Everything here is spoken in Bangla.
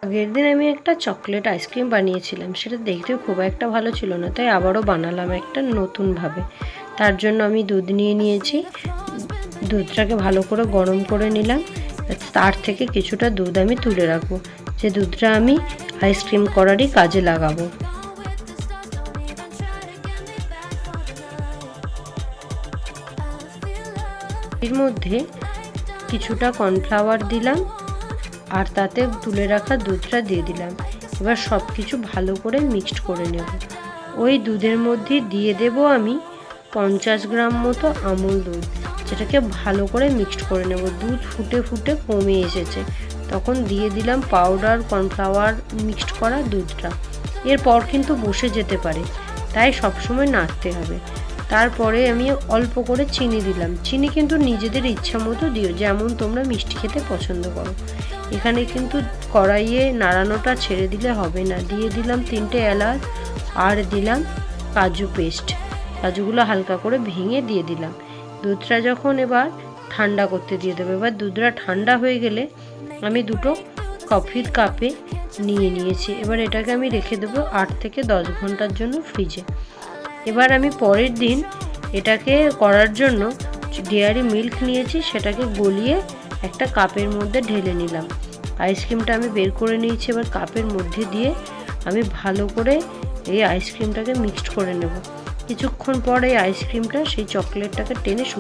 আগের দিন আমি একটা চকলেট আইসক্রিম বানিয়েছিলাম, সেটা দেখতেও খুব একটা ভালো ছিল না, তাই আবারও বানালাম একটা নতুনভাবে। তার জন্য আমি দুধ নিয়ে নিয়েছি, দুধটাকে ভালো করে গরম করে নিলাম। তার থেকে কিছুটা দুধ আমি তুলে রাখবো, যে দুধটা আমি আইসক্রিম করারই কাজে লাগাবো। এর মধ্যে কিছুটা কর্নফ্লাওয়ার দিলাম আর তাতে তুলে রাখা দুধটা দিয়ে দিলাম। এবার সব কিছু ভালো করে মিক্সড করে নেব। ওই দুধের মধ্যে দিয়ে দেব আমি 50 গ্রাম মতো আমুল দুধ, যেটাকে ভালো করে মিক্সড করে নেব। দুধ ফুটে ফুটে কমে এসেছে, তখন দিয়ে দিলাম পাউডার কর্নফ্লাওয়ার মিক্সড করা দুধটা। এরপর কিন্তু বসে যেতে পারে, তাই সবসময় নাড়তে হবে। তারপরে আমি অল্প করে চিনি দিলাম। চিনি কিন্তু নিজেদের ইচ্ছা মতো দিও, যেমন তোমরা মিষ্টি খেতে পছন্দ করো। এখানে কিন্তু কড়াইয়ে নাড়ানোটা ছেড়ে দিলে হবে না। দিয়ে দিলাম 3টে এলাচ আর দিলাম কাজু পেস্ট। কাজুগুলো হালকা করে ভেঙে দিয়ে দিলাম। দুধটা যখন এবার ঠান্ডা করতে দিয়ে দেবো। এবার দুধটা ঠান্ডা হয়ে গেলে আমি 2টো কফির কাপে নিয়ে নিয়েছি। এবার এটাকে আমি রেখে দেবো 8 থেকে 10 ঘন্টার জন্য ফ্রিজে। এবার আমি পরের দিন এটাকে করার জন্য ডেয়ারি মিল্ক নিয়েছি, সেটাকে গলিয়ে একটা কাপের মধ্যে ঢেলে নিলাম। আইসক্রিমটা আমি বের করে নিয়েছি। এবার কাপের মধ্যে দিয়ে আমি ভালো করে এই আইসক্রিমটাকে মিক্সড করে নেব। কিছুক্ষণ পর এই আইসক্রিমটা সেই চকলেটটাকে টেনে